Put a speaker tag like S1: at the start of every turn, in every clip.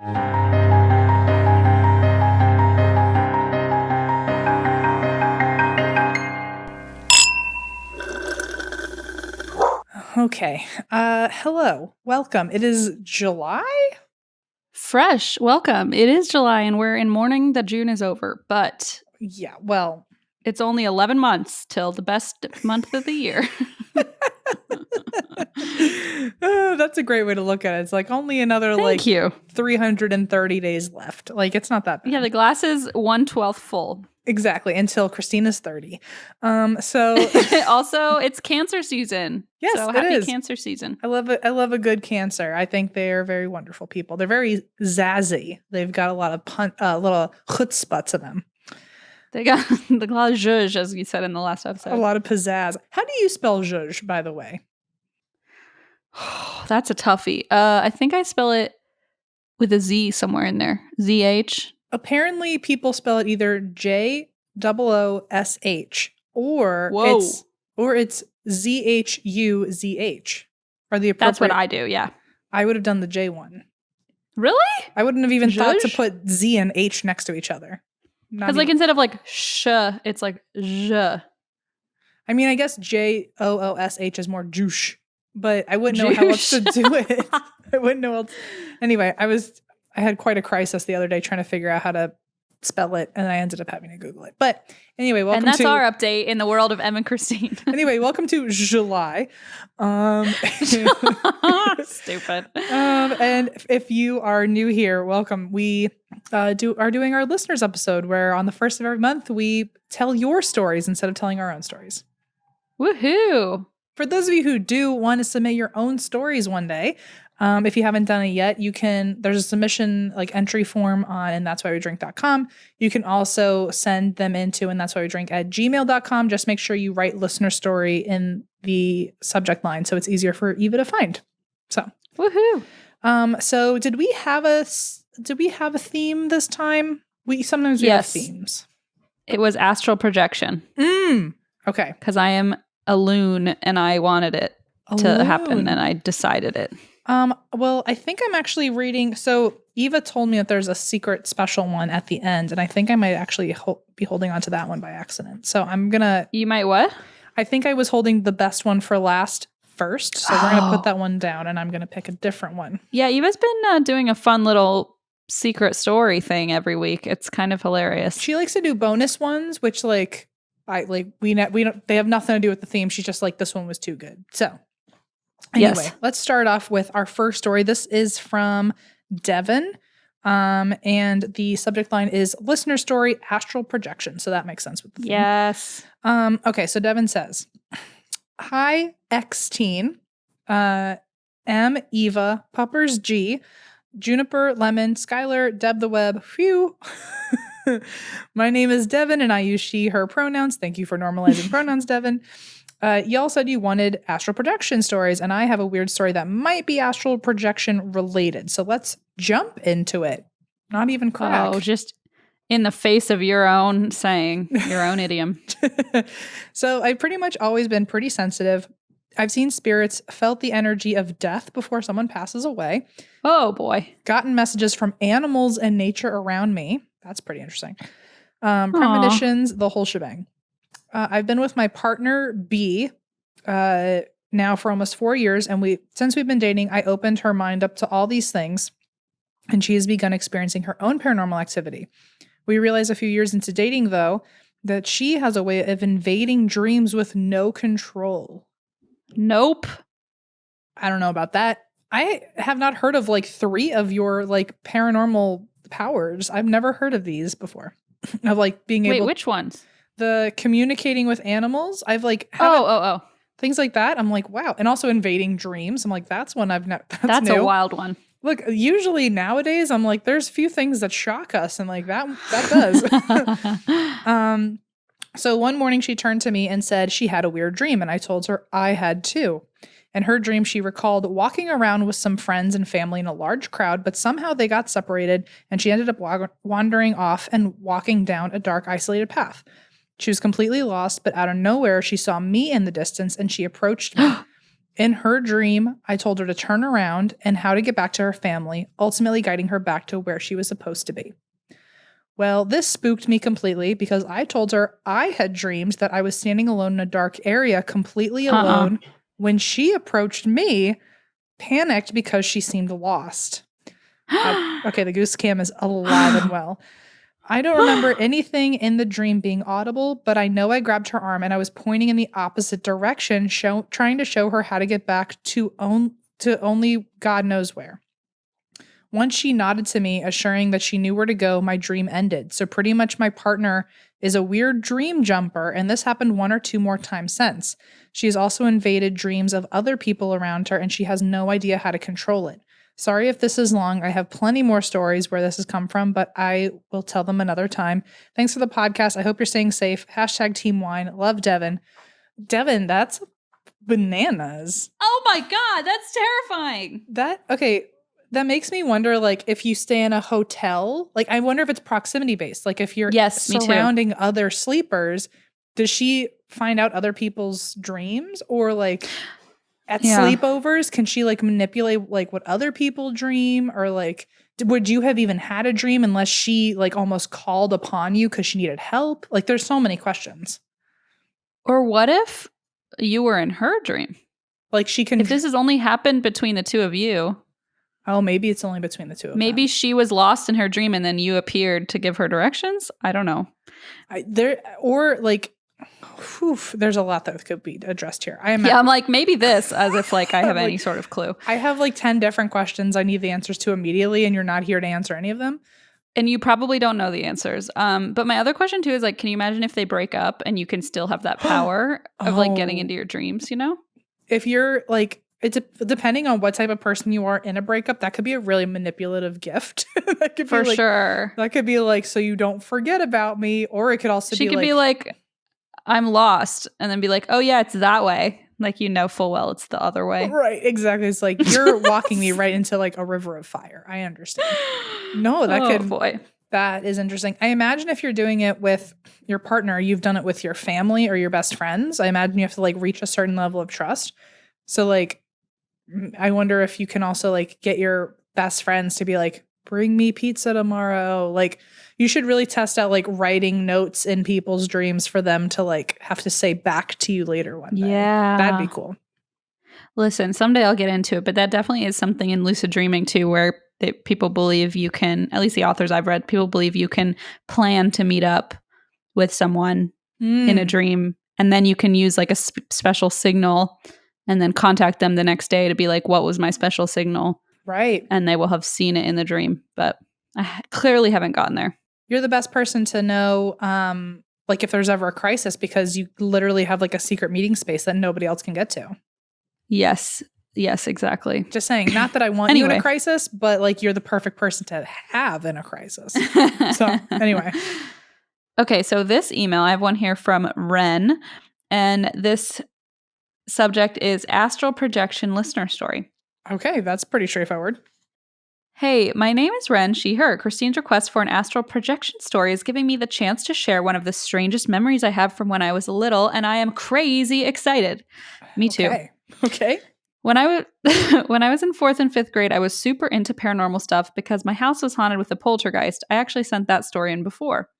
S1: Okay. Hello. Welcome. It is July?
S2: Fresh. Welcome. It is July and we're in mourning that June is over, but
S1: Yeah, well,
S2: it's only 11 months till the best month of the year.
S1: oh, that's a great way to look at it. It's like only another
S2: Thank you.
S1: 330 days left. Like it's not that bad.
S2: Yeah, the glass is 1/12 full.
S1: Exactly, until Christina's 30. So
S2: also, it's cancer season.
S1: Yes,
S2: so
S1: it
S2: happy
S1: is.
S2: Cancer season.
S1: I love it. I love a good Cancer. I think they are very wonderful people. They're very zazzy. They've got a lot of little chutzpah to them.
S2: They got the glass zhuzh, as you said in the last episode.
S1: A lot of pizzazz. How do you spell zhuzh, by the way?
S2: That's a toughie. I think I spell it with a Z somewhere in there. ZH.
S1: Apparently, people spell it either JOOSH or
S2: Whoa.
S1: it's ZHUZH. Are the appropriate?
S2: That's what I do. Yeah.
S1: I would have done the J one.
S2: Really?
S1: I wouldn't have even thought to
S2: Zhuzh?
S1: put Z and H next to each other.
S2: Because like instead of like sh, it's like zh.
S1: I mean, I guess JOOSH is more juice, but I wouldn't know how else to do it. I wouldn't know else. Anyway, I had quite a crisis the other day trying to figure out how to spell it, and I ended up having to Google it. But anyway, welcome to...
S2: And that's our update in the world of Em and Christine.
S1: Anyway, welcome to July.
S2: Stupid.
S1: And if you are new here, welcome. We are doing our listeners episode where on the first of every month, we tell your stories instead of telling our own stories.
S2: Woohoo.
S1: For those of you who do want to submit your own stories one day, if you haven't done it yet, there's a submission entry form on and that's why we drink.com. You can also send them into and that's why we drink at gmail.com. Just make sure you write listener story in the subject line so it's easier for Eva to find. So,
S2: woohoo.
S1: So did we have a theme this time? Sometimes we have themes.
S2: It was astral projection.
S1: Okay.
S2: Because I am a loon and I wanted it to happen and I decided it.
S1: Well, I think I'm actually reading. So Eva told me that there's a secret special one at the end, and I think I might actually be holding on to that one by accident. So I'm gonna.
S2: You might what?
S1: I think I was holding the best one for last first. So we're gonna put that one down, and I'm gonna pick a different one.
S2: Yeah, Eva's been doing a fun little secret story thing every week. It's kind of hilarious.
S1: She likes to do bonus ones, which we don't. They have nothing to do with the theme. She's just like, this one was too good. So. Anyway, Let's start off with our first story. This is from Devon, and the subject line is listener story, astral projection. So that makes sense with the theme.
S2: Yes.
S1: Okay, so Devon says, hi, X-teen, M, Eva, Puppers G, Juniper, Lemon, Skylar, Deb the Web, phew. My name is Devon, and I use she, her pronouns. Thank you for normalizing pronouns, Devon. Y'all said you wanted astral projection stories, and I have a weird story that might be astral projection related. So let's jump into it. Not even crack.
S2: Oh, just in the face of your own saying, your own idiom.
S1: So I've pretty much always been pretty sensitive. I've seen spirits, felt the energy of death before someone passes away.
S2: Oh, boy.
S1: Gotten messages from animals and nature around me. That's pretty interesting. Premonitions, the whole shebang. I've been with my partner, B, now for almost 4 years, and since we've been dating, I opened her mind up to all these things, and she has begun experiencing her own paranormal activity. We realized a few years into dating, though, that she has a way of invading dreams with no control.
S2: Nope.
S1: I don't know about that. I have not heard of 3 of your paranormal powers. I've never heard of these before. Of being able.
S2: Wait, which ones?
S1: The communicating with animals. I've things like that. I'm like, wow. And also invading dreams. I'm like, that's one I've never.
S2: That's
S1: new.
S2: A wild one.
S1: Look, usually nowadays I'm like, there's few things that shock us, and that does. So one morning she turned to me and said she had a weird dream, and I told her I had too. In her dream, she recalled walking around with some friends and family in a large crowd, but somehow they got separated, and she ended up wandering off and walking down a dark, isolated path. She was completely lost, but out of nowhere, she saw me in the distance, and she approached me. In her dream, I told her to turn around and how to get back to her family, ultimately guiding her back to where she was supposed to be. Well, this spooked me completely because I told her I had dreamed that I was standing alone in a dark area, completely alone, when she approached me, panicked because she seemed lost. Okay, the Goose-Cam is alive and well. I don't remember anything in the dream being audible, but I know I grabbed her arm and I was pointing in the opposite direction, trying to show her how to get back to only God knows where. Once she nodded to me, assuring that she knew where to go, my dream ended. So pretty much my partner is a weird dream jumper, and this happened 1 or 2 more times since. She's also invaded dreams of other people around her, and she has no idea how to control it. Sorry if this is long. I have plenty more stories where this has come from, but I will tell them another time. Thanks for the podcast. I hope you're staying safe. # Team Wine. Love, Devon. Devon, that's bananas.
S2: Oh my God, that's terrifying.
S1: That makes me wonder, like, if you stay in a hotel, like, I wonder if it's proximity based. Like, if you're surrounding other sleepers, does she find out other people's dreams? Or, like, at sleepovers, can she, like, manipulate, like, what other people dream? Or, like, would you have even had a dream unless she, like, almost called upon you because she needed help? Like, there's so many questions.
S2: Or what if you were in her dream?
S1: Like, she can...
S2: If this has only happened between the two of you...
S1: Oh, maybe it's only between the two of them.
S2: Maybe she was lost in her dream and then you appeared to give her directions. I don't know.
S1: There's a lot that could be addressed here. I'm
S2: like, maybe this, as if like I have any sort of clue.
S1: I have like 10 different questions I need the answers to immediately, and you're not here to answer any of them.
S2: And you probably don't know the answers. But my other question too is like, can you imagine if they break up and you can still have that power of like getting into your dreams, you know?
S1: If you're like, it's depending on what type of person you are in a breakup, that could be a really manipulative gift. That could
S2: For
S1: be like,
S2: sure.
S1: That could be like, so you don't forget about me. Or it could also
S2: she could be like, I'm lost. And then be like, oh yeah, it's that way. Like, you know full well it's the other way.
S1: Right, exactly. It's like, you're walking me right into like a river of fire. I understand. No, that is interesting. I imagine if you're doing it with your partner, you've done it with your family or your best friends. I imagine you have to like reach a certain level of trust. So like, I wonder if you can also like get your best friends to be like, bring me pizza tomorrow. Like, you should really test out like writing notes in people's dreams for them to like have to say back to you later one day.
S2: Yeah.
S1: That'd be cool.
S2: Listen, someday I'll get into it, but that definitely is something in lucid dreaming too, where people believe you can, at least the authors I've read, people believe you can plan to meet up with someone in a dream, and then you can use like a special signal and then contact them the next day to be like, what was my special signal?
S1: Right.
S2: And they will have seen it in the dream, but I clearly haven't gotten there.
S1: You're the best person to know, like if there's ever a crisis, because you literally have like a secret meeting space that nobody else can get to.
S2: Yes, exactly.
S1: Just saying, not that I want you in a crisis, but like you're the perfect person to have in a crisis. So anyway.
S2: Okay, so this email, I have one here from Ren, and this subject is Astral Projection Listener Story.
S1: Okay, that's pretty straightforward.
S2: Hey, my name is Ren, she, her. Christine's request for an astral projection story is giving me the chance to share one of the strangest memories I have from when I was little, and I am crazy excited. Me too.
S1: Okay.
S2: When I was in 4th and 5th grade, I was super into paranormal stuff because my house was haunted with a poltergeist. I actually sent that story in before.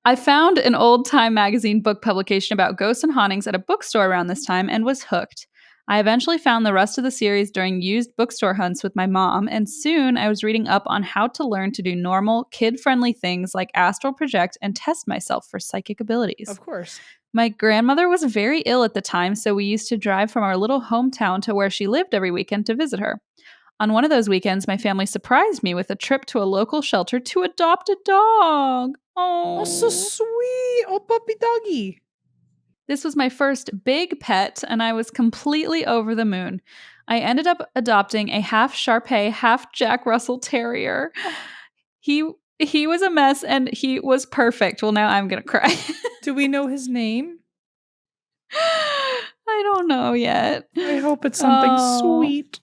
S2: I found an old Time magazine book publication about ghosts and hauntings at a bookstore around this time and was hooked. I eventually found the rest of the series during used bookstore hunts with my mom, and soon I was reading up on how to learn to do normal, kid-friendly things like astral project and test myself for psychic abilities.
S1: Of course.
S2: My grandmother was very ill at the time, so we used to drive from our little hometown to where she lived every weekend to visit her. On one of those weekends, my family surprised me with a trip to a local shelter to adopt a dog. Oh,
S1: so sweet. Oh, puppy doggy.
S2: This was my first big pet, and I was completely over the moon. I ended up adopting a half Shar-Pei, half Jack Russell Terrier. He was a mess, and he was perfect. Well, now I'm going to cry.
S1: Do we know his name?
S2: I don't know yet.
S1: I hope it's something sweet.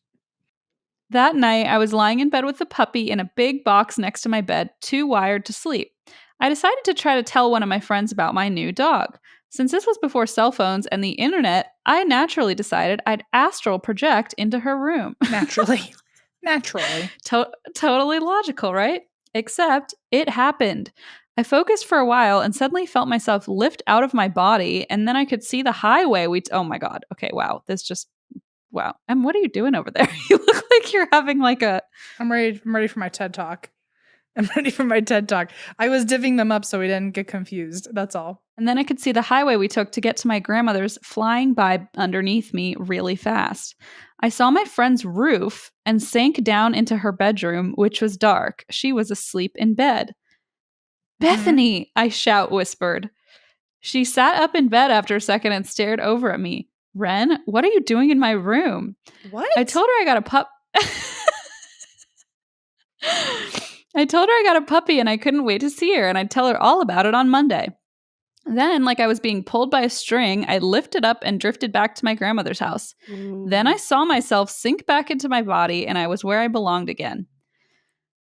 S2: That night, I was lying in bed with the puppy in a big box next to my bed, too wired to sleep. I decided to try to tell one of my friends about my new dog. Since this was before cell phones and the internet, I naturally decided I'd astral project into her room.
S1: Naturally. Naturally.
S2: Totally logical, right? Except it happened. I focused for a while and suddenly felt myself lift out of my body, and then I could see the highway. Oh my God. Okay, wow. Wow. And what are you doing over there? You look like you're having like a...
S1: I'm ready for my TED Talk. I'm ready for my TED Talk. I was divvying them up so we didn't get confused. That's all.
S2: And then I could see the highway we took to get to my grandmother's flying by underneath me really fast. I saw my friend's roof and sank down into her bedroom, which was dark. She was asleep in bed. Bethany, I whispered. She sat up in bed after a second and stared over at me. Ren, what are you doing in my room?
S1: What?
S2: I told her I got a puppy and I couldn't wait to see her, and I'd tell her all about it on Monday. Then, like I was being pulled by a string, I lifted up and drifted back to my grandmother's house.
S1: Ooh.
S2: Then I saw myself sink back into my body and I was where I belonged again.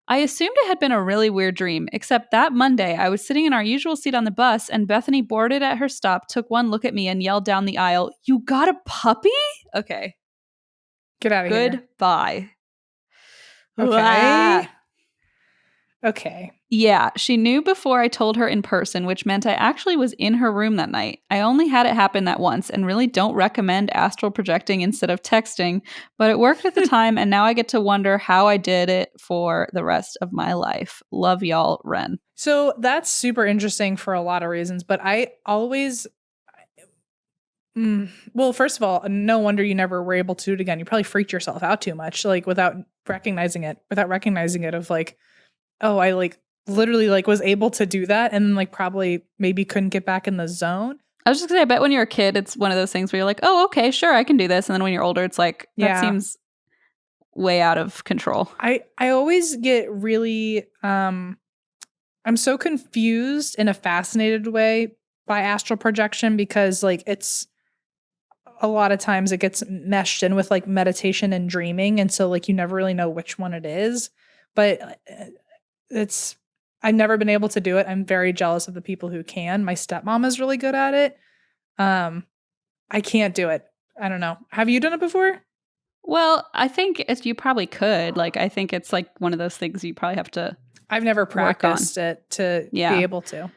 S2: I assumed it had been a really weird dream, except that Monday I was sitting in our usual seat on the bus and Bethany boarded at her stop, took one look at me and yelled down the aisle, "You got a puppy?" Okay.
S1: Get out of here.
S2: Goodbye.
S1: Okay. Okay.
S2: Yeah, she knew before I told her in person, which meant I actually was in her room that night. I only had it happen that once and really don't recommend astral projecting instead of texting, but it worked at the time and now I get to wonder how I did it for the rest of my life. Love y'all, Ren.
S1: So that's super interesting for a lot of reasons, but I always... well, first of all, no wonder you never were able to do it again. You probably freaked yourself out too much, like without recognizing it of like, oh, I like literally like was able to do that and then like probably maybe couldn't get back in the zone.
S2: I was just gonna say, I bet when you're a kid, it's one of those things where you're like, oh, okay, sure, I can do this. And then when you're older, it's like, that seems way out of control.
S1: I always get really, I'm so confused in a fascinated way by astral projection because like it's, a lot of times it gets meshed in with like meditation and dreaming. And so like you never really know which one it is. But I've never been able to do it. I'm very jealous of the people who can. My stepmom is really good at it. I can't do it. I don't know. Have you done it before?
S2: Well, I think you probably could. Like, I think it's like one of those things you probably have to.
S1: I've never practiced it to be able to.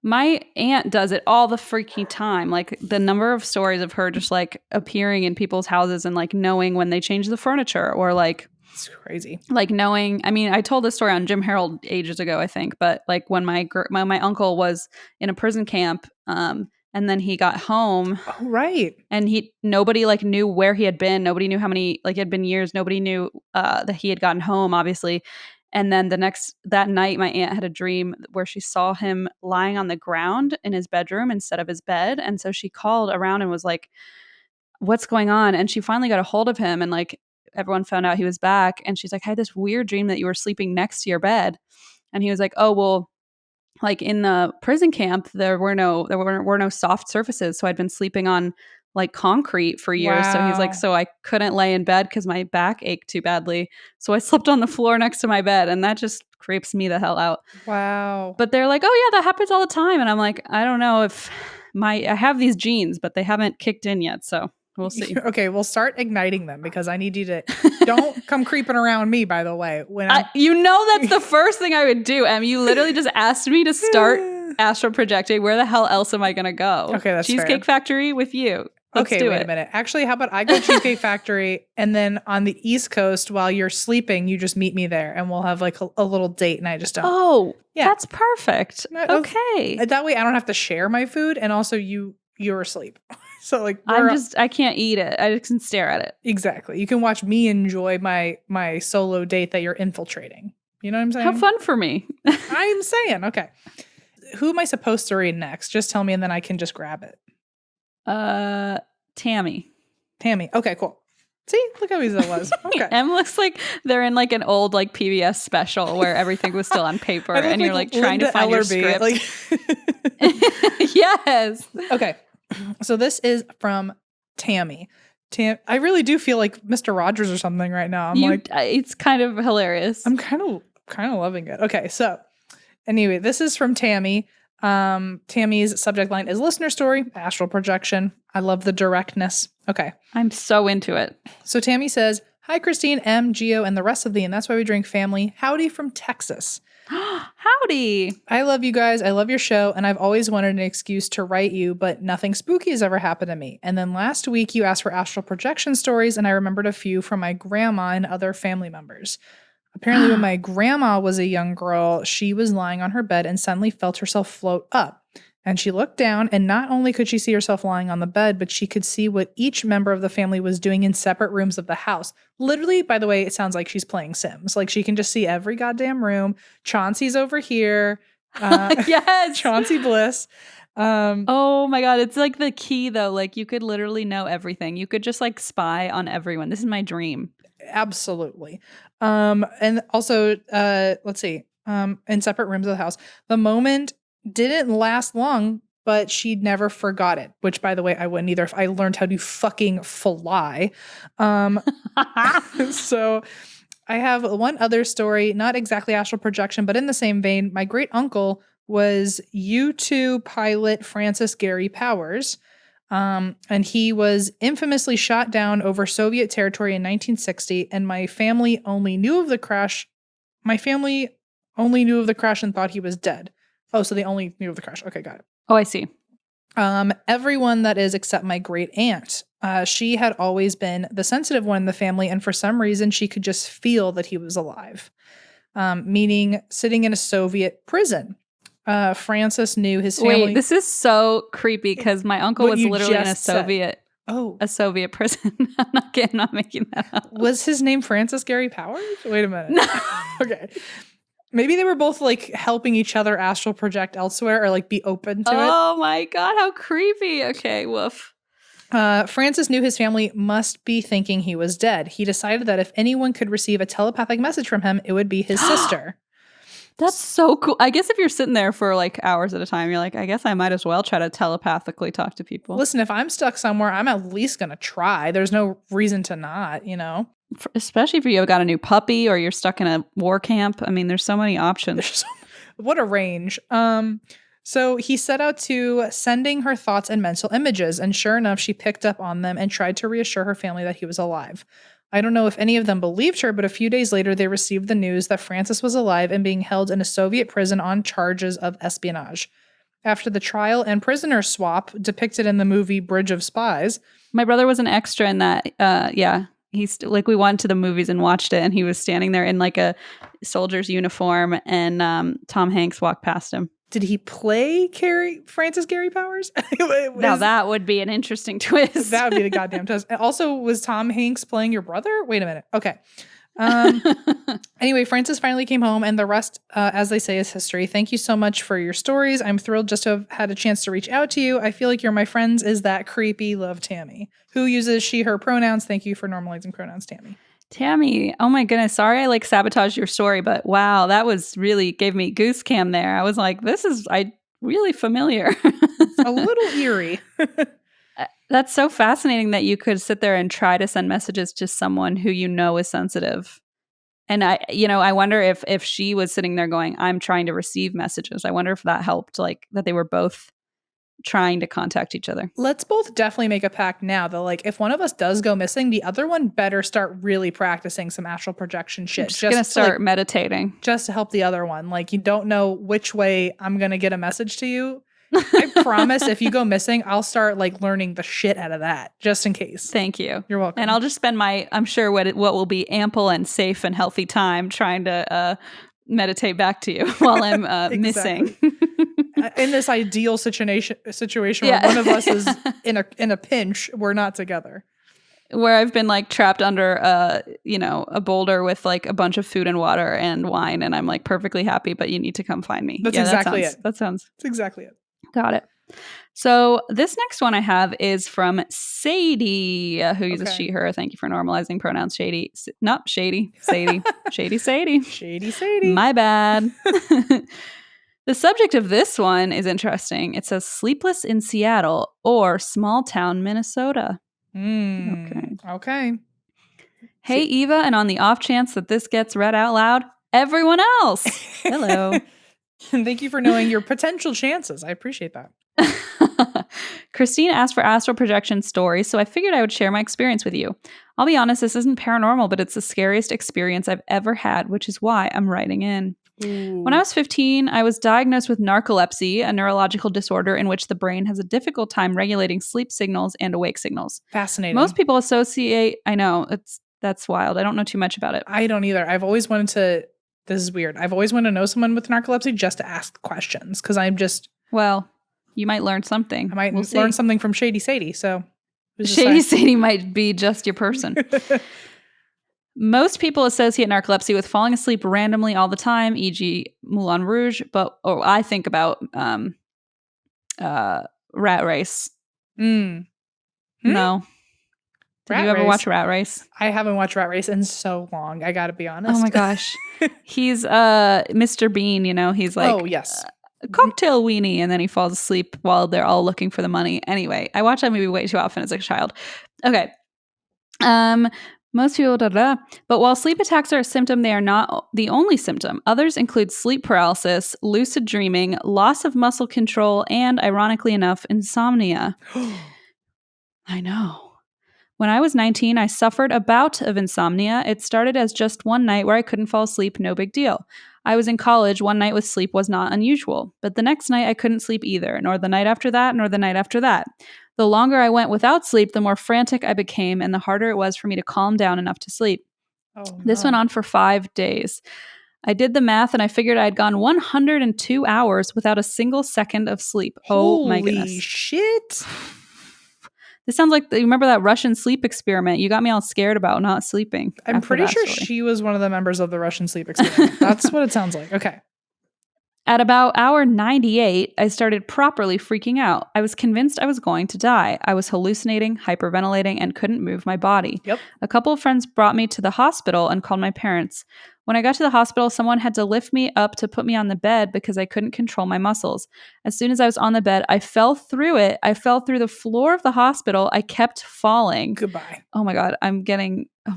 S2: My aunt does it all the freaking time. Like the number of stories of her just like appearing in people's houses and like knowing when they change the furniture or like.
S1: It's crazy.
S2: Like knowing, I mean, I told this story on Jim Harold ages ago, I think, but like when my uncle was in a prison camp, and then he got home.
S1: Oh, right.
S2: And nobody like knew where he had been. Nobody knew how many, like it had been years. Nobody knew that he had gotten home, obviously. And then that night, my aunt had a dream where she saw him lying on the ground in his bedroom instead of his bed. And so she called around and was like, what's going on? And she finally got a hold of him and like everyone found out he was back. And she's like, I had this weird dream that you were sleeping next to your bed. And he was like, oh, well, like in the prison camp, there were no soft surfaces. So I'd been sleeping on like concrete for years.
S1: Wow.
S2: So he's like, so I couldn't lay in bed because my back ached too badly. So I slept on the floor next to my bed, and that just creeps me the hell out.
S1: Wow.
S2: But they're like, oh yeah, that happens all the time. And I'm like, I don't know if I have these genes, but they haven't kicked in yet. So we'll see.
S1: Okay, we'll start igniting them because I need you to don't come creeping around me, by the way. When
S2: that's the first thing I would do, Em. You literally just asked me to start astral projecting. Where the hell else am I going to go?
S1: Okay, that's
S2: Cheesecake Factory with you. Let's
S1: do wait a minute. Actually, how about I go Cheesecake Factory and then on the East Coast while you're sleeping, you just meet me there and we'll have like a little date and I just don't.
S2: Oh, yeah. That's perfect. Okay.
S1: That way I don't have to share my food and also you're asleep. So like
S2: I can't eat it. I just can stare at it.
S1: Exactly. You can watch me enjoy my solo date that you're infiltrating. You know what I'm saying?
S2: How fun for me.
S1: I'm saying, okay. Who am I supposed to read next? Just tell me and then I can just grab it.
S2: Tammy.
S1: Okay, cool. See, look how easy that was. Okay.
S2: Em looks like they're in like an old like PBS special where everything was still on paper and you're like trying to find your script.
S1: Like
S2: yes.
S1: Okay. So this is from Tammy. I really do feel like Mr. Rogers or something right now.
S2: It's kind of hilarious.
S1: I'm kind of loving it. Okay, so anyway, this is from Tammy. Tammy's subject line is listener story, astral projection. I love the directness. Okay.
S2: I'm so into it.
S1: So Tammy says, hi, Christine, M, Geo, and the rest of the And That's Why We Drink family. Howdy from Texas.
S2: Howdy.
S1: I love you guys. I love your show. And I've always wanted an excuse to write you, but nothing spooky has ever happened to me. And then last week you asked for astral projection stories, and I remembered a few from my grandma and other family members. Apparently, when my grandma was a young girl, she was lying on her bed and suddenly felt herself float up. And she looked down, and not only could she see herself lying on the bed, but she could see what each member of the family was doing in separate rooms of the house. Literally, by the way, it sounds like she's playing Sims. Like, she can just see every goddamn room. Chauncey's over here.
S2: Yes.
S1: Chauncey Bliss.
S2: Oh my God. It's like the key, though. Like, you could literally know everything. You could just like spy on everyone. This is my dream.
S1: Absolutely. And also, let's see, in separate rooms of the house. The moment didn't last long, but she never forgot it, which, by the way, I wouldn't either if I learned how to fucking fly. So I have one other story, not exactly astral projection, but in the same vein. My great uncle was U-2 pilot Francis Gary Powers. And he was infamously shot down over Soviet territory in 1960. And my family only knew of the crash. My family only knew of the crash and thought he was dead. Oh, so they only knew of the crash. Okay, got it.
S2: Oh, I see.
S1: Everyone that is except my great aunt. She had always been the sensitive one in the family, and for some reason she could just feel that he was alive. Meaning sitting in a Soviet prison. Francis knew his family.
S2: Wait, this is so creepy because my uncle was literally in a Soviet prison. I'm not making that up.
S1: Was his name Francis Gary Powers? Wait a minute.
S2: No.
S1: Okay. Maybe they were both like helping each other astral project elsewhere or like be open to it.
S2: Oh my God, how creepy. Okay, woof.
S1: Francis knew his family must be thinking he was dead. He decided that if anyone could receive a telepathic message from him, it would be his sister.
S2: That's so cool. I guess if you're sitting there for like hours at a time, you're like, I guess I might as well try to telepathically talk to people.
S1: Listen, if I'm stuck somewhere, I'm at least going to try. There's no reason to not, you know?
S2: Especially if you've got a new puppy or you're stuck in a war camp. I mean, there's so many options.
S1: What a range. So he set out to sending her thoughts and mental images, and sure enough, she picked up on them and tried to reassure her family that he was alive. I don't know if any of them believed her, but a few days later, they received the news that Francis was alive and being held in a Soviet prison on charges of espionage. After the trial and prisoner swap depicted in the movie Bridge of Spies.
S2: My brother was an extra in that. He's like, we went to the movies and watched it, and he was standing there in like a soldier's uniform, and Tom Hanks walked past him.
S1: Did he play Francis Gary Powers?
S2: Now that would be an interesting twist.
S1: That would be the goddamn twist. Also, was Tom Hanks playing your brother? Wait a minute. Okay. Anyway, Francis finally came home, and the rest, as they say, is history. Thank you so much for your stories. I'm thrilled just to have had a chance to reach out to you. I feel like you're my friends. Is that creepy? Love, Tammy. Who uses she, her pronouns? Thank you for normalizing pronouns, Tammy.
S2: Tammy, oh my goodness. Sorry I like sabotaged your story, but wow, that was really gave me Goose-Cam there. I was like, this is really familiar.
S1: A little eerie.
S2: That's so fascinating that you could sit there and try to send messages to someone who you know is sensitive. And I wonder if she was sitting there going, I'm trying to receive messages. I wonder if that helped, like that they were both trying to contact each other.
S1: Let's both definitely make a pact now that like if one of us does go missing, the other one better start really practicing some astral projection shit.
S2: I'm just gonna start meditating.
S1: Just to help the other one. Like you don't know which way I'm gonna get a message to you. I promise if you go missing, I'll start like learning the shit out of that just in case.
S2: Thank you.
S1: You're welcome.
S2: And I'll just spend I'm sure what will be ample and safe and healthy time trying to meditate back to you while I'm missing.
S1: In this ideal situation where one of us is in a pinch, we're not together.
S2: Where I've been like trapped under a boulder with like a bunch of food and water and wine, and I'm like perfectly happy, but you need to come find me.
S1: That's exactly it.
S2: That's
S1: exactly it.
S2: Got it. So this next one I have is from Sadie, who uses she, her. Thank you for normalizing pronouns. Shady. Not Shady. Sadie. Shady Sadie.
S1: Shady Sadie.
S2: My bad. The subject of this one is interesting. It says sleepless in Seattle or small town Minnesota.
S1: Okay.
S2: Hey, Eva, and on the off chance that this gets read out loud, everyone else. Hello.
S1: Thank you for knowing your potential chances. I appreciate that.
S2: Christine asked for astral projection stories, so I figured I would share my experience with you. I'll be honest, this isn't paranormal, but it's the scariest experience I've ever had, which is why I'm writing in. When I was 15, I was diagnosed with narcolepsy, a neurological disorder in which the brain has a difficult time regulating sleep signals and awake signals.
S1: Fascinating.
S2: Most people associate, I know, that's wild. I don't know too much about it.
S1: I don't either. I've always wanted to, this is weird. I've always wanted to know someone with narcolepsy just to ask questions because I'm just.
S2: Well, you might learn something.
S1: I might learn something from Shady Sadie. So
S2: Shady Sadie might be just your person. Most people associate narcolepsy with falling asleep randomly all the time, e.g. Moulin Rouge, or I think about Rat Race.
S1: No.
S2: Did you ever watch Rat Race?
S1: I haven't watched Rat Race in so long. I gotta be honest.
S2: Oh my gosh. He's Mr. Bean, he's like,
S1: oh yes,
S2: cocktail weenie, and then he falls asleep while they're all looking for the money. Anyway, I watched that movie way too often as a child. Okay. Most people, but while sleep attacks are a symptom, they are not the only symptom. Others include sleep paralysis, lucid dreaming, loss of muscle control, and, ironically enough, insomnia. I know. When I was 19, I suffered a bout of insomnia. It started as just one night where I couldn't fall asleep, no big deal. I was in college, one night with sleep was not unusual. But the next night I couldn't sleep either, nor the night after that, nor the night after that. The longer I went without sleep, the more frantic I became, and the harder it was for me to calm down enough to sleep. This went on for 5 days. I did the math, and I figured I had gone 102 hours without a single second of sleep. Oh my goodness.
S1: Holy shit.
S2: This sounds like, you remember that Russian sleep experiment? You got me all scared about not sleeping.
S1: I'm pretty sure she was one of the members of the Russian sleep experiment. That's what it sounds like. Okay.
S2: At about hour 98, I started properly freaking out. I was convinced I was going to die. I was hallucinating, hyperventilating, and couldn't move my body.
S1: Yep.
S2: A couple of friends brought me to the hospital and called my parents. When I got to the hospital, someone had to lift me up to put me on the bed because I couldn't control my muscles. As soon as I was on the bed, I fell through it. I fell through the floor of the hospital. I kept falling.
S1: Goodbye.
S2: Oh my God. Oh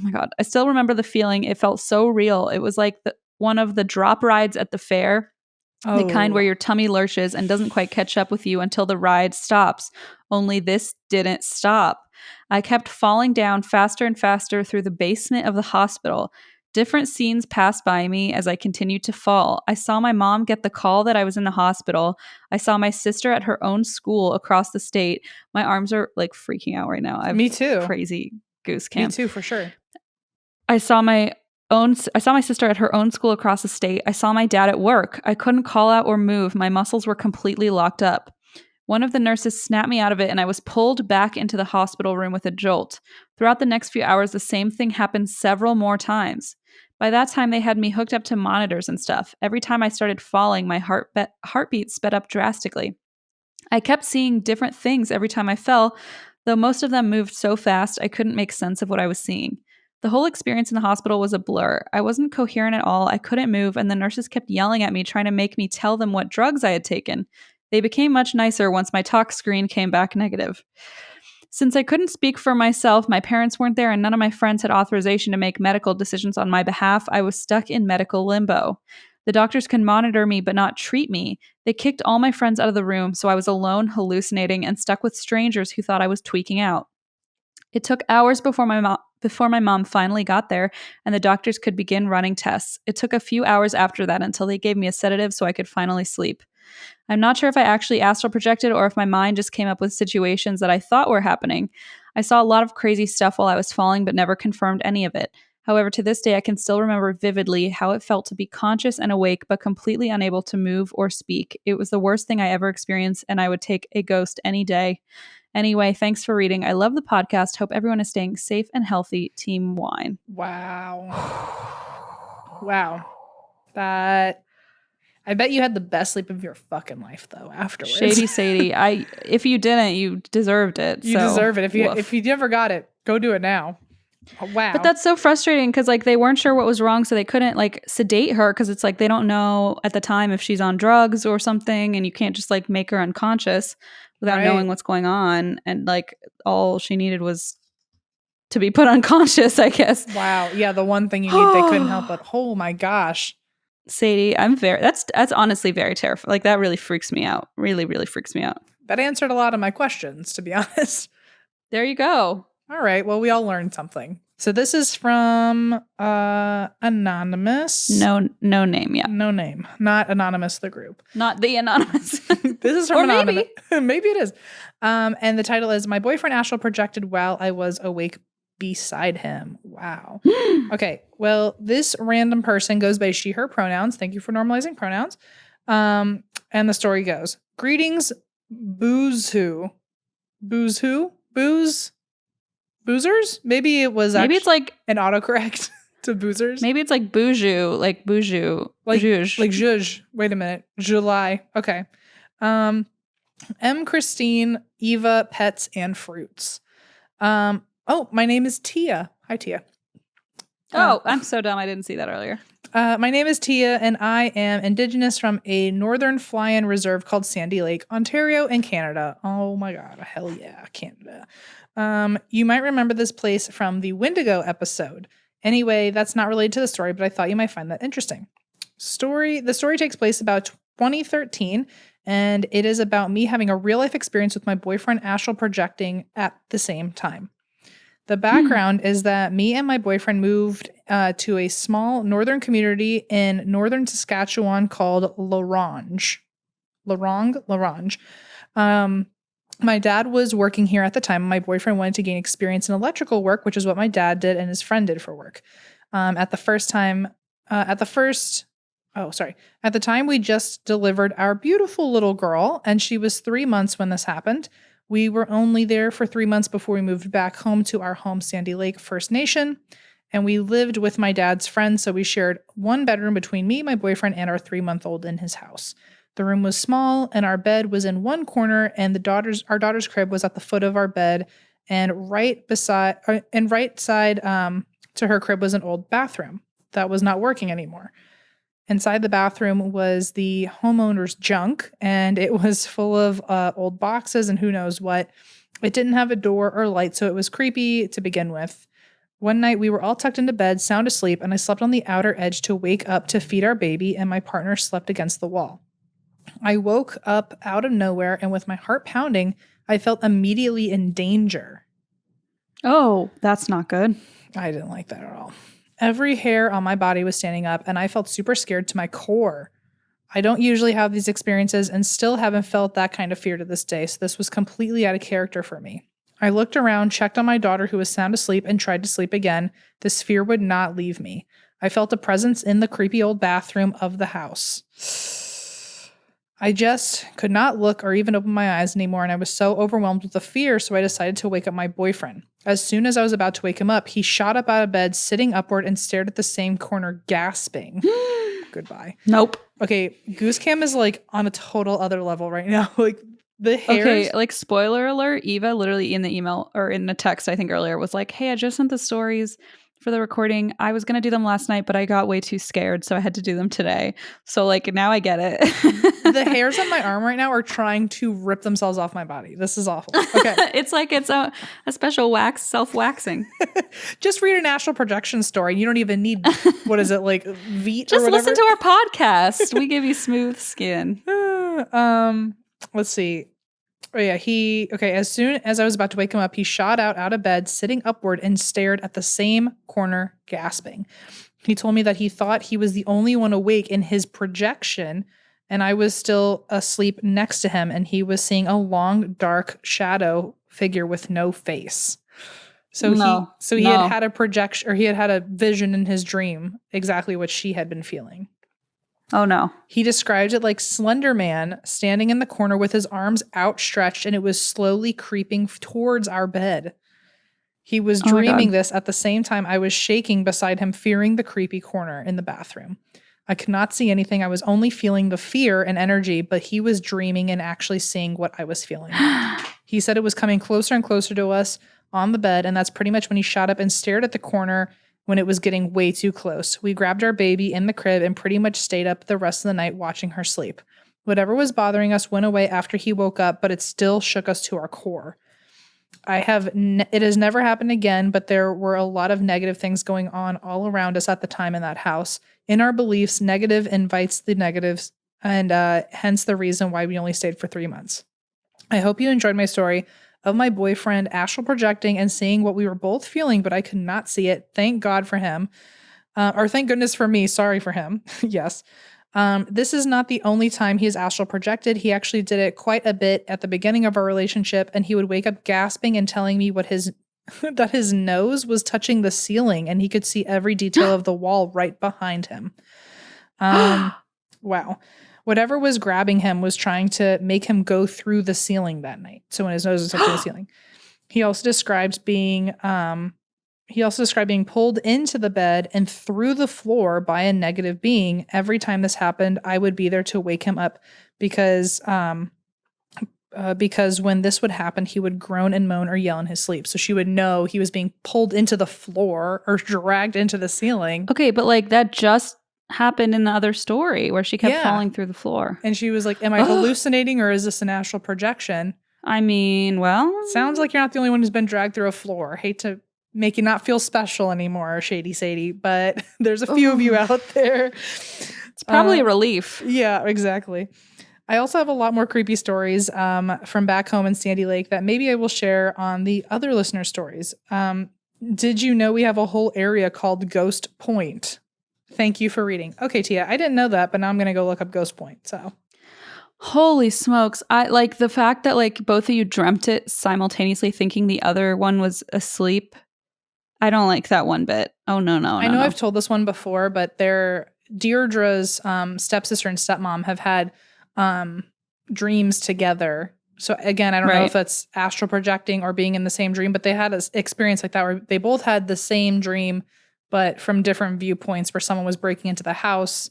S2: my God. I still remember the feeling. It felt so real. It was like one of the drop rides at the fair. The kind where your tummy lurches and doesn't quite catch up with you until the ride stops. Only this didn't stop. I kept falling down faster and faster through the basement of the hospital. Different scenes passed by me as I continued to fall. I saw my mom get the call that I was in the hospital. I saw my sister at her own school across the state. My arms are like freaking out right now.
S1: Me too.
S2: Crazy Goose-Cam.
S1: Me too, for sure.
S2: I saw my sister at her own school across the state. I saw my dad at work. I couldn't call out or move. My muscles were completely locked up. One of the nurses snapped me out of it, and I was pulled back into the hospital room with a jolt. Throughout the next few hours, the same thing happened several more times. By that time, they had me hooked up to monitors and stuff. Every time I started falling, my heartbeat sped up drastically. I kept seeing different things every time I fell, though most of them moved so fast I couldn't make sense of what I was seeing. The whole experience in the hospital was a blur. I wasn't coherent at all. I couldn't move, and the nurses kept yelling at me, trying to make me tell them what drugs I had taken. They became much nicer once my talk screen came back negative. Since I couldn't speak for myself, my parents weren't there, and none of my friends had authorization to make medical decisions on my behalf, I was stuck in medical limbo. The doctors could monitor me but not treat me. They kicked all my friends out of the room, so I was alone, hallucinating, and stuck with strangers who thought I was tweaking out. It took hours before my mom finally got there and the doctors could begin running tests. It took a few hours after that until they gave me a sedative so I could finally sleep. I'm not sure if I actually astral projected or if my mind just came up with situations that I thought were happening. I saw a lot of crazy stuff while I was falling but never confirmed any of it. However, to this day, I can still remember vividly how it felt to be conscious and awake but completely unable to move or speak. It was the worst thing I ever experienced, and I would take a ghost any day. Anyway, thanks for reading. I love the podcast. Hope everyone is staying safe and healthy. Team Wine.
S1: Wow. Wow. That... I bet you had the best sleep of your fucking life, though, afterwards.
S2: Shady Sadie. If you didn't, you deserved it.
S1: You deserve it. If you never got it, go do it now. Oh, wow.
S2: But that's so frustrating because they weren't sure what was wrong, so they couldn't sedate her because it's they don't know at the time if she's on drugs or something, and you can't just make her unconscious without knowing what's going on. And all she needed was to be put unconscious, I guess.
S1: Wow. Yeah, the one thing you need, they couldn't help but, oh my gosh.
S2: Sadie, that's honestly very terrifying. Like that really freaks me out. Really, really freaks me out.
S1: That answered a lot of my questions, to be honest.
S2: There you go.
S1: All right. Well, we all learned something. So this is from Anonymous.
S2: No name, yeah.
S1: No name. Not Anonymous, the group.
S2: Not the Anonymous.
S1: This is from
S2: Or
S1: Anonymous.
S2: maybe.
S1: Maybe it is. And the title is My Boyfriend Astral Projected While I Was Awake Beside Him. Wow. Okay. Well, this random person goes by she, her pronouns. Thank you for normalizing pronouns. And the story goes, greetings, boozers? Maybe it was
S2: Maybe it's like
S1: an autocorrect to boozers.
S2: Maybe it's like boujou, like boujou.
S1: Like
S2: zhuzh.
S1: like zhuzh. Wait a minute. July. Okay. M. Christine, Eva, pets and fruits. Oh, my name is Tia. Hi, Tia.
S2: Oh, I'm so dumb. I didn't see that earlier.
S1: My name is Tia, and I am Indigenous from a northern fly-in reserve called Sandy Lake, Ontario, in Canada. Oh my God, hell yeah, Canada. You might remember this place from the Wendigo episode. Anyway, that's not related to the story, but I thought you might find that interesting. The story takes place about 2013, and it is about me having a real-life experience with my boyfriend astral projecting at the same time. The background is that me and my boyfriend moved to a small northern community in northern Saskatchewan called Larange. My dad was working here at the time. My boyfriend wanted to gain experience in electrical work, which is what my dad did and his friend did for work. At the time we just delivered our beautiful little girl, and she was 3 months when this happened. We were only there for 3 months before we moved back home to our home Sandy Lake First Nation, and we lived with my dad's friends, so we shared one bedroom between me, my boyfriend, and our 3-month-old in his house. The room was small, and our bed was in one corner, and our daughter's crib was at the foot of our bed, and right side to her crib was an old bathroom that was not working anymore. Inside the bathroom was the homeowner's junk, and it was full of old boxes and who knows what. It didn't have a door or light, so it was creepy to begin with. One night, we were all tucked into bed, sound asleep, and I slept on the outer edge to wake up to feed our baby, and my partner slept against the wall. I woke up out of nowhere, and with my heart pounding, I felt immediately in danger.
S2: Oh, that's not good.
S1: I didn't like that at all. Every hair on my body was standing up, and I felt super scared to my core. I don't usually have these experiences and still haven't felt that kind of fear to this day, so this was completely out of character for me. I looked around, checked on my daughter who was sound asleep, and tried to sleep again. This fear would not leave me. I felt a presence in the creepy old bathroom of the house. I just could not look or even open my eyes anymore, and I was so overwhelmed with the fear, so I decided to wake up my boyfriend. As soon as I was about to wake him up, he shot up out of bed, sitting upward, and stared at the same corner, gasping. Goodbye.
S2: Nope.
S1: Okay, Goose-Cam is like on a total other level right now. Like the hairs.
S2: Okay, like spoiler alert, Eva literally in the email or in the text I think earlier was like, hey, I just sent the stories for the recording. I was going to do them last night, but I got way too scared, so I had to do them today. So like now I get it.
S1: The hairs on my arm right now are trying to rip themselves off my body. This is awful. Okay.
S2: It's like it's a special self-waxing.
S1: Just read an astral projection story. You don't even need, what is it, like Veet
S2: Just
S1: or whatever?
S2: listen to our podcast. We give you smooth skin.
S1: Let's see. Oh yeah, as soon as I was about to wake him up, he shot out of bed, sitting upward, and stared at the same corner, gasping. He told me that he thought he was the only one awake in his projection, and I was still asleep next to him, and he was seeing a long, dark shadow figure with no face. So he had a projection, or he had a vision in his dream, exactly what she had been feeling.
S2: Oh no.
S1: He described it like Slender Man standing in the corner with his arms outstretched, and it was slowly creeping towards our bed. He was dreaming this at the same time I was shaking beside him, fearing the creepy corner in the bathroom. I could not see anything. I was only feeling the fear and energy, but he was dreaming and actually seeing what I was feeling. He said it was coming closer and closer to us on the bed, and that's pretty much when he shot up and stared at the corner when it was getting way too close. We grabbed our baby in the crib and pretty much stayed up the rest of the night watching her sleep. Whatever was bothering us went away after he woke up, but it still shook us to our core. It has never happened again, but there were a lot of negative things going on all around us at the time in that house. In our beliefs, negative invites the negatives, and hence the reason why we only stayed for 3 months. I hope you enjoyed my story of my boyfriend astral projecting and seeing what we were both feeling, but I could not see it. Thank God for him. Or thank goodness for me. Sorry for him. Yes. This is not the only time he's astral projected. He actually did it quite a bit at the beginning of our relationship, and he would wake up gasping and telling me what his that his nose was touching the ceiling and he could see every detail of the wall right behind him. Wow. Whatever was grabbing him was trying to make him go through the ceiling that night. So when his nose was touching the ceiling. He also describes being pulled into the bed and through the floor by a negative being. Every time this happened, I would be there to wake him up because when this would happen, he would groan and moan or yell in his sleep. So she would know he was being pulled into the floor or dragged into the ceiling.
S2: Okay, but like that just happened in the other story where she kept falling through the floor.
S1: And she was like, am I hallucinating or is this an astral projection?
S2: I mean, well,
S1: sounds like you're not the only one who's been dragged through a floor. Hate to make you not feel special anymore, Shady Sadie, but there's a few of you out there.
S2: It's probably a relief.
S1: Yeah, exactly. I also have a lot more creepy stories from back home in Sandy Lake that maybe I will share on the other listener stories. Did you know we have a whole area called Ghost Point? Thank you for reading. Okay, Tia, I didn't know that, but now I'm going to go look up Ghost Point. So,
S2: holy smokes. I like the fact that like both of you dreamt it simultaneously thinking the other one was asleep. I don't like that one bit. Oh, no.
S1: I know I've told this one before, but Deirdre's stepsister and stepmom have had dreams together. So again, I don't know if that's astral projecting or being in the same dream, but they had an experience like that where they both had the same dream, but from different viewpoints, where someone was breaking into the house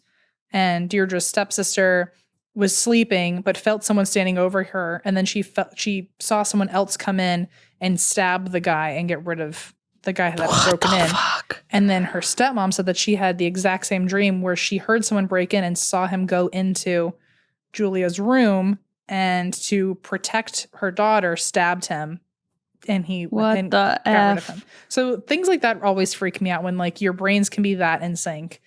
S1: and Deirdre's stepsister was sleeping, but felt someone standing over her. And then she saw someone else come in and stab the guy and get rid of the guy that was broken in.
S2: Fuck?
S1: And then her stepmom said that she had the exact same dream where she heard someone break in and saw him go into Julia's room and to protect her daughter stabbed him and got rid of him. So things like that always freak me out when like your brains can be that in sync.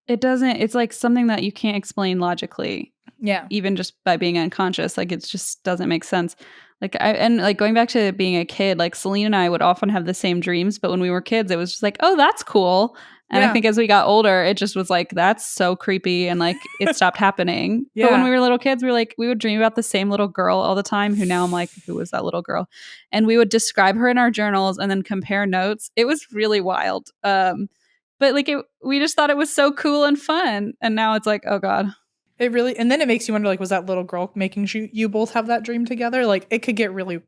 S2: It's like something that you can't explain logically.
S1: Yeah.
S2: Even just by being unconscious. Like it just doesn't make sense. Like going back to being a kid, like Celine and I would often have the same dreams, but when we were kids, it was just like, oh, that's cool. And I think as we got older, it just was like, that's so creepy. And like, it stopped happening. Yeah. But when we were little kids, we would dream about the same little girl all the time who now I'm like, who was that little girl? And we would describe her in our journals and then compare notes. It was really wild. But like, we just thought it was so cool and fun. And now it's like, oh God.
S1: It really, and then it makes you wonder, like, was that little girl making you both have that dream together? Like, it could get really,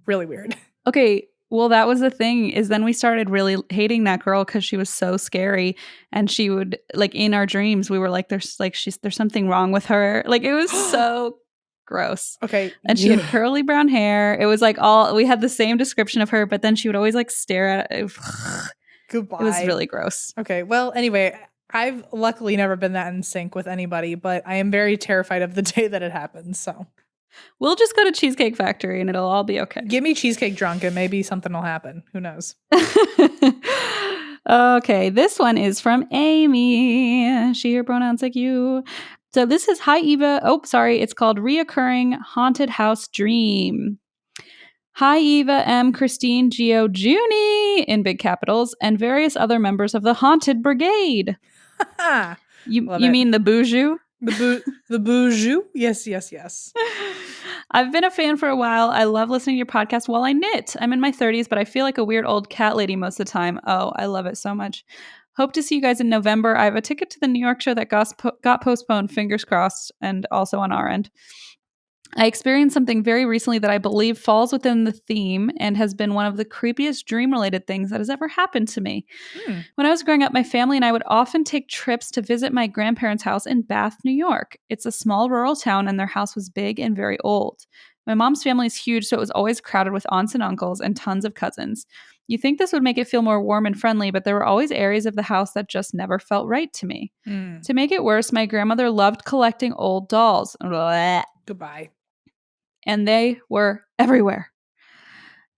S1: really weird. Okay.
S2: Well, that was the thing is then we started really hating that girl because she was so scary. And she would like in our dreams, we were like, there's something wrong with her. Like it was so gross.
S1: Okay.
S2: And she had curly brown hair. It was like we had the same description of her, but then she would always like stare at it.
S1: Goodbye.
S2: It was really gross.
S1: Okay. Well, anyway, I've luckily never been that in sync with anybody, but I am very terrified of the day that it happens. So
S2: we'll just go to Cheesecake Factory and it'll all be okay.
S1: Get me cheesecake drunk and maybe something will happen. Who knows?
S2: Okay. This one is from Amy. She, her pronouns like you. So this is Hi Eva. Oh, sorry. It's called Reoccurring Haunted House Dream. Hi, Eva, M, Christine, Geo, Junie, in big capitals, and various other members of the Haunted Brigade. You mean the Boujou?
S1: The Boujou? Yes.
S2: I've been a fan for a while. I love listening to your podcast while I knit. I'm in my 30s, but I feel like a weird old cat lady most of the time. Oh, I love it so much. Hope to see you guys in November. I have a ticket to the New York show that got postponed, fingers crossed, and also on our end. I experienced something very recently that I believe falls within the theme and has been one of the creepiest dream-related things that has ever happened to me. When I was growing up, my family and I would often take trips to visit my grandparents' house in Bath, New York. It's a small rural town and their house was big and very old. My mom's family is huge, so it was always crowded with aunts and uncles and tons of cousins. You think this would make it feel more warm and friendly, but there were always areas of the house that just never felt right to me. To make it worse, my grandmother loved collecting old dolls. Blah.
S1: Goodbye.
S2: And they were everywhere.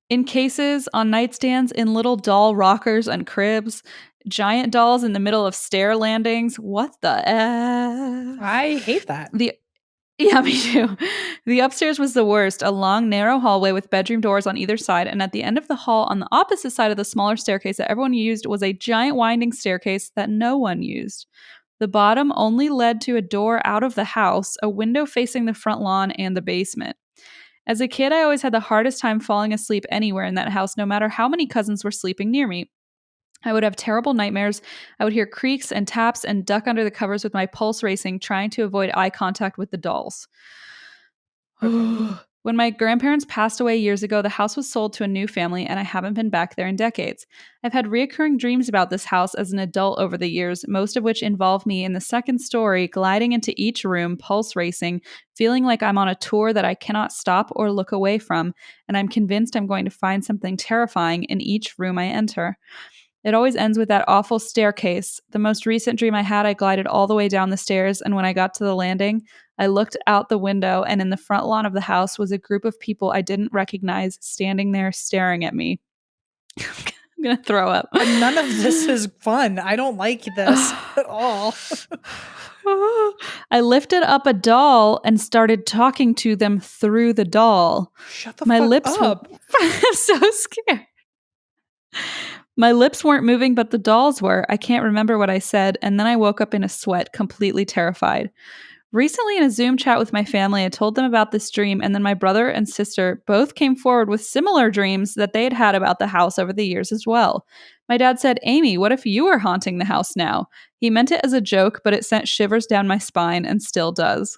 S2: In cases, on nightstands, in little doll rockers and cribs. giant dolls in the middle of stair landings. What the F?
S1: I hate that.
S2: Yeah, me too. The upstairs was the worst. A long, narrow hallway with bedroom doors on either side, and at the end of the hall, on the opposite side of the smaller staircase that everyone used, was a giant winding staircase that no one used. The bottom only led to a door out of the house, a window facing the front lawn, and the basement. As a kid, I always had the hardest time falling asleep anywhere in that house, no matter how many cousins were sleeping near me. I would have terrible nightmares. I would hear creaks and taps and duck under the covers with my pulse racing, trying to avoid eye contact with the dolls.
S1: Okay.
S2: When my grandparents passed away years ago, the house was sold to a new family, and I haven't been back there in decades. I've had reoccurring dreams about this house as an adult over the years, most of which involve me in the second story, gliding into each room, pulse racing, feeling like I'm on a tour that I cannot stop or look away from, and I'm convinced I'm going to find something terrifying in each room I enter. It always ends with that awful staircase. The most recent dream I had, I glided all the way down the stairs, and when I got to the landing, I looked out the window, and in the front lawn of the house was a group of people I didn't recognize standing there staring at me. I'm going to throw up.
S1: None of this is fun. I don't like this at all.
S2: I lifted up a doll and started talking to them through the doll.
S1: Shut the
S2: My
S1: fuck
S2: lips
S1: up.
S2: I'm so scared. My lips weren't moving, but the dolls were. I can't remember what I said, and then I woke up in a sweat, completely terrified. Recently, in a Zoom chat with my family, I told them about this dream, and then my brother and sister both came forward with similar dreams that they had had about the house over the years as well. My dad said, "Amy, what if you were haunting the house now?" He meant it as a joke, but it sent shivers down my spine and still does.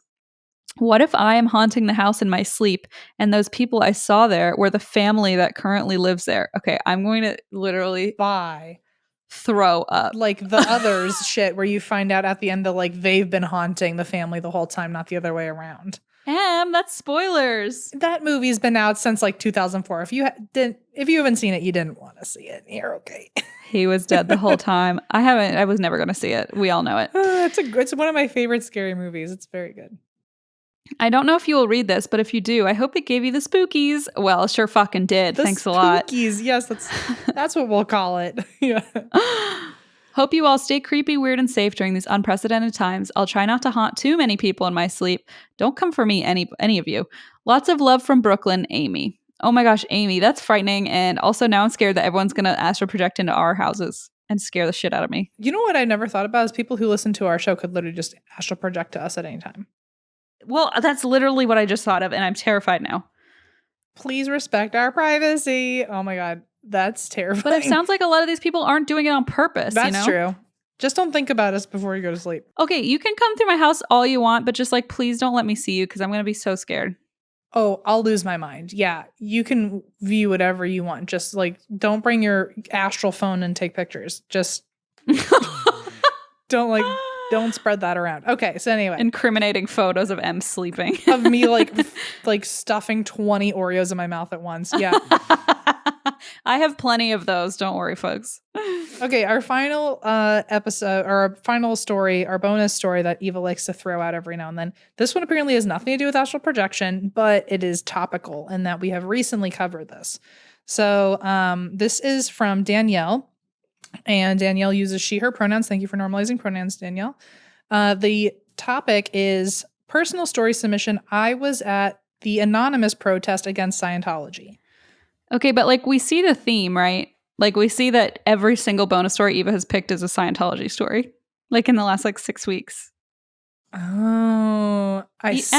S2: What if I am haunting the house in my sleep and those people I saw there were the family that currently lives there? Okay, I'm going to literally
S1: Bye.
S2: throw up.
S1: Like the others shit where you find out at the end that like they've been haunting the family the whole time, not the other way around.
S2: That's spoilers.
S1: That movie's been out since like 2004. If you haven't seen it, you didn't want to see it. You're okay.
S2: He was dead the whole time. I was never going to see it. We all know it.
S1: It's one of my favorite scary movies. It's very good.
S2: I don't know if you will read this, but if you do, I hope it gave you the spookies. Well, it sure fucking did. Thanks a lot.
S1: Spookies, yes, that's what we'll call it. Yeah.
S2: Hope you all stay creepy, weird, and safe during these unprecedented times. I'll try not to haunt too many people in my sleep. Don't come for me, any of you. Lots of love from Brooklyn, Amy. Oh my gosh, Amy, that's frightening. And also now I'm scared that everyone's going to astral project into our houses and scare the shit out of me.
S1: You know what I never thought about is people who listen to our show could literally just astral project to us at any time.
S2: Well, that's literally what I just thought of, and I'm terrified now.
S1: Please respect our privacy. Oh my God, that's terrifying.
S2: But it sounds like a lot of these people aren't doing it on purpose.
S1: That's true. Just don't think about us before you go to sleep.
S2: Okay, you can come through my house all you want, but just like, please don't let me see you because I'm going to be so scared.
S1: Oh, I'll lose my mind. Yeah, you can view whatever you want. Just like, don't bring your astral phone and take pictures. Just don't spread that around. Okay, so anyway.
S2: Incriminating photos of M sleeping.
S1: Of me like stuffing 20 Oreos in my mouth at once. Yeah.
S2: I have plenty of those. Don't worry, folks.
S1: Okay, our final episode, or our final story, our bonus story that Eva likes to throw out every now and then. This one apparently has nothing to do with astral projection, but it is topical in that we have recently covered this. So this is from Danielle. And Danielle uses she, her pronouns. Thank you for normalizing pronouns, Danielle. The topic is personal story submission. I was at the anonymous protest against Scientology.
S2: Okay, but like we see the theme, right? Like we see that every single bonus story Eva has picked is a Scientology story. Like in the last 6 weeks.
S1: Oh,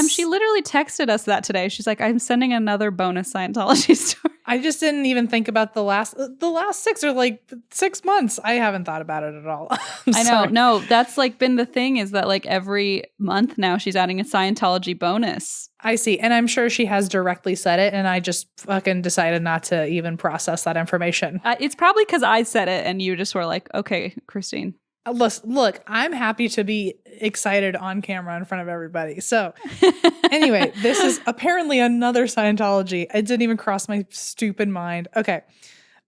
S2: she literally texted us that today. She's like, I'm sending another bonus Scientology story.
S1: I just didn't even think about the last 6 or 6 months. I haven't thought about it at all.
S2: I know. No, that's been the thing is that every month now she's adding a Scientology bonus.
S1: I see. And I'm sure she has directly said it. And I just fucking decided not to even process that information.
S2: It's probably because I said it and you just were like, okay, Christine.
S1: Look, I'm happy to be excited on camera in front of everybody. So anyway, this is apparently another Scientology. It didn't even cross my stupid mind. Okay.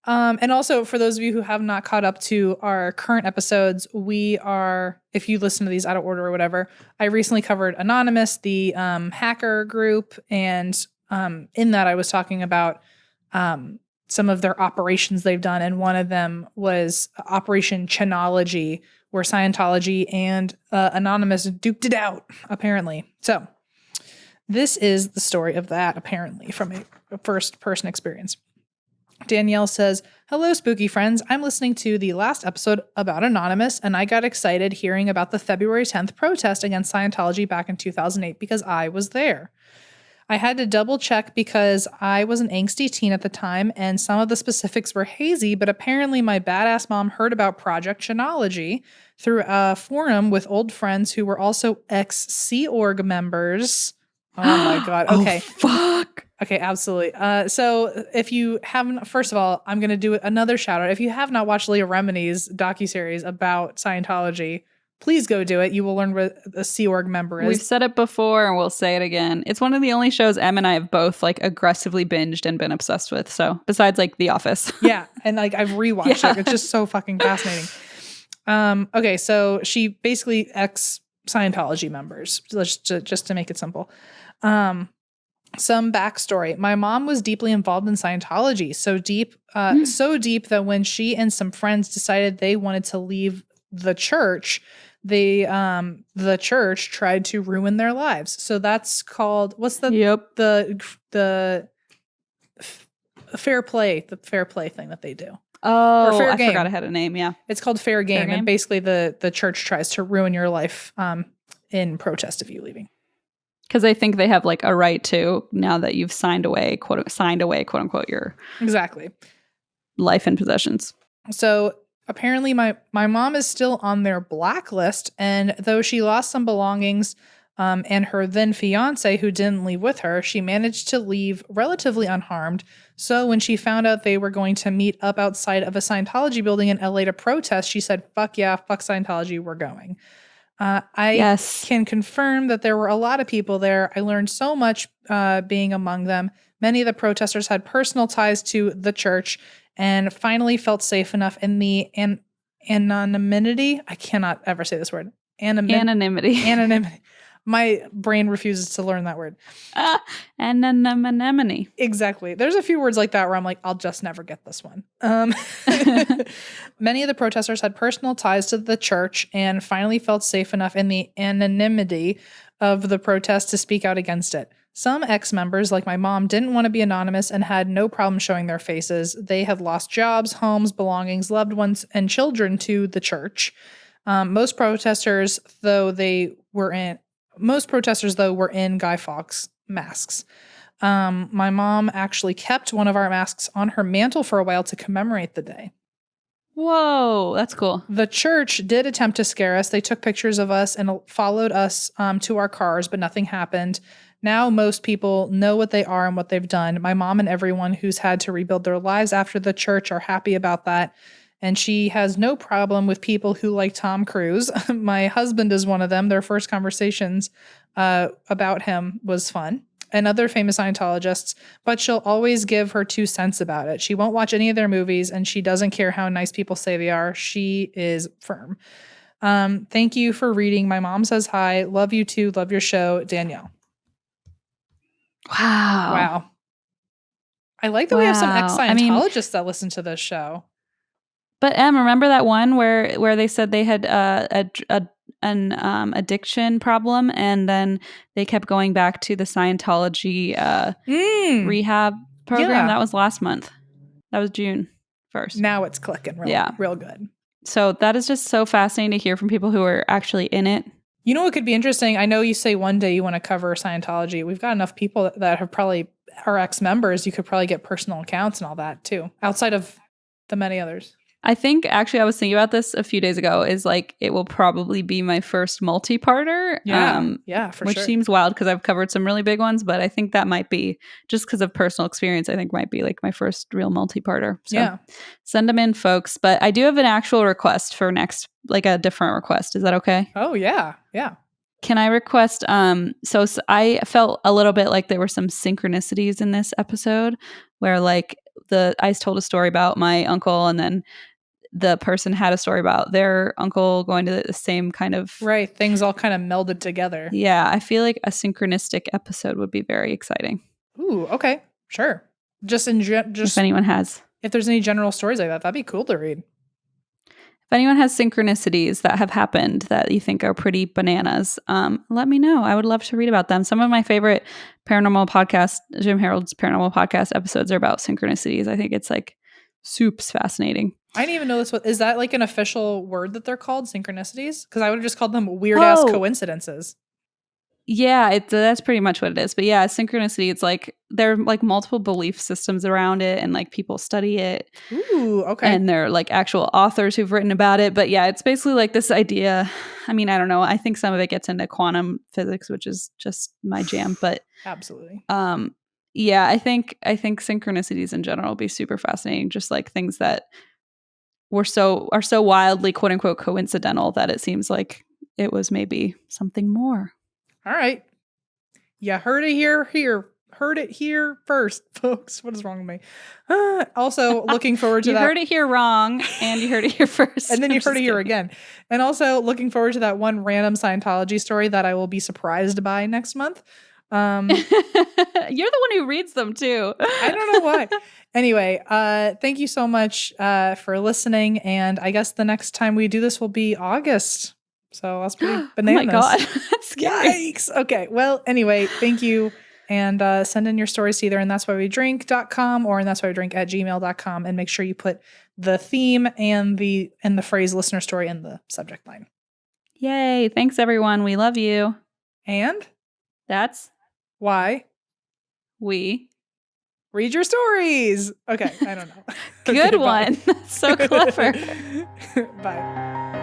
S1: And also for those of you who have not caught up to our current episodes, if you listen to these out of order or whatever, I recently covered Anonymous, the hacker group. And in that I was talking about some of their operations they've done. And one of them was Operation Chenology, where Scientology and Anonymous duked it out, apparently. So this is the story of that, apparently, from a first-person experience. Danielle says, "Hello, spooky friends. I'm listening to the last episode about Anonymous, and I got excited hearing about the February 10th protest against Scientology back in 2008 because I was there. I had to double check because I was an angsty teen at the time, and some of the specifics were hazy, but apparently my badass mom heard about Project Chenology through a forum with old friends who were also ex-Sea Org members." Oh my God. Okay.
S2: Oh, fuck.
S1: Okay, absolutely. So if you haven't, first of all, I'm going to do another shout out. If you have not watched Leah Remini's docuseries about Scientology, please go do it. You will learn what a Sea Org member is.
S2: We've said it before and we'll say it again. It's one of the only shows Em and I have both like aggressively binged and been obsessed with. So besides like The Office.
S1: Yeah. And like I've rewatched it. It's just so fucking fascinating. Okay. So she basically ex Scientology members, just to make it simple. Some backstory. My mom was deeply involved in Scientology, so deep that when she and some friends decided they wanted to leave the church, the church tried to ruin their lives. So that's called, what's the fair play thing that they do.
S2: Oh,
S1: Or fair
S2: I
S1: game.
S2: forgot it had a name. Yeah.
S1: It's called fair game. And basically the church tries to ruin your life in protest of you leaving.
S2: Because I think they have like a right to, now that you've signed away, quote unquote, your
S1: exactly
S2: life and possessions.
S1: So apparently my mom is still on their blacklist, and though she lost some belongings and her then fiance who didn't leave with her, she managed to leave relatively unharmed. So when she found out they were going to meet up outside of a Scientology building in LA to protest, she said, "Fuck yeah, fuck Scientology, we're going." I can confirm that there were a lot of people there. I learned so much being among them. Many of the protesters had personal ties to the church and finally felt safe enough in the anonymity. I cannot ever say this word.
S2: Anonymity.
S1: Anonymity. My brain refuses to learn that word.
S2: Anonymity.
S1: Exactly. There's a few words like that where I'm like, I'll just never get this one. Many of the protesters had personal ties to the church and finally felt safe enough in the anonymity of the protest to speak out against it. Some ex-members, like my mom, didn't want to be anonymous and had no problem showing their faces. They had lost jobs, homes, belongings, loved ones, and children to the church. Most protesters, though, were in Guy Fawkes masks. My mom actually kept one of our masks on her mantle for a while to commemorate the day.
S2: Whoa, that's cool.
S1: The church did attempt to scare us. They took pictures of us and followed us to our cars, but nothing happened. Now most people know what they are and what they've done. My mom and everyone who's had to rebuild their lives after the church are happy about that. And she has no problem with people who like Tom Cruise. My husband is one of them. Their first conversations about him was fun. And other famous Scientologists, but she'll always give her 2 cents about it. She won't watch any of their movies, and she doesn't care how nice people say they are. She is firm. Thank you for reading. My mom says hi. Love you too. Love your show, Danielle.
S2: Wow.
S1: I like that we have some ex-Scientologists that listen to this show.
S2: But Em, remember that one where they said they had an addiction problem, and then they kept going back to the Scientology rehab program?
S1: Yeah.
S2: That was last month. That was June 1st.
S1: Now it's clicking real good.
S2: So that is just so fascinating to hear from people who are actually in it.
S1: You know what could be interesting? I know you say one day you want to cover Scientology. We've got enough people that have probably are ex-members. You could probably get personal accounts and all that too, outside of the many others.
S2: I think actually I was thinking about this a few days ago, is like it will probably be my first multi-parter.
S1: Yeah, for
S2: which
S1: sure.
S2: seems wild because I've covered some really big ones, but I think that might be, just because of personal experience, I think might be like my first real multi-parter. So send them in, folks. But I do have an actual request for next, like a different request. Is that okay?
S1: Oh, yeah. Yeah.
S2: Can I request, so I felt a little bit like there were some synchronicities in this episode where like I told a story about my uncle, and then the person had a story about their uncle going to the same kind of...
S1: Right. Things all kind of melded together.
S2: Yeah. I feel like a synchronistic episode would be very exciting.
S1: Ooh, okay. Sure. Just
S2: if anyone has.
S1: if there's any general stories like that, that'd be cool to read.
S2: If anyone has synchronicities that have happened that you think are pretty bananas, let me know. I would love to read about them. Some of my favorite paranormal podcast, Jim Harold's paranormal podcast episodes, are about synchronicities. I think it's like soups fascinating.
S1: I didn't even know this. Is that like an official word that they're called, synchronicities? Because I would have just called them weird ass coincidences.
S2: Yeah, that's pretty much what it is. But yeah, synchronicity, it's like there are like multiple belief systems around it, and like people study it.
S1: Ooh, okay.
S2: And they're like actual authors who've written about it. But yeah, it's basically like this idea. I mean, I don't know. I think some of it gets into quantum physics, which is just my jam. But
S1: absolutely.
S2: Yeah, I think synchronicities in general will be super fascinating. Just like things that are so wildly quote unquote coincidental that it seems like it was maybe something more.
S1: All right. Yeah, heard it here. Heard it here first, folks. What is wrong with me? Also, looking forward to
S2: that. You heard it here wrong, and you heard it here first.
S1: And then you heard it here again. And also, looking forward to that one random Scientology story that I will be surprised by next month.
S2: You're the one who reads them, too.
S1: I don't know why. Anyway, thank you so much for listening. And I guess the next time we do this will be August. So that's pretty bananas.
S2: Oh my God. That's scary.
S1: Yikes. Okay. Well, anyway, thank you. And send in your stories to either in that'swhywedrink.com or in that'swhywedrink@gmail.com. And make sure you put the theme and the phrase listener story in the subject line.
S2: Yay. Thanks, everyone. We love you.
S1: And
S2: that's
S1: why
S2: we
S1: read your stories. Okay. I don't know.
S2: Good one. That's so clever.
S1: Bye.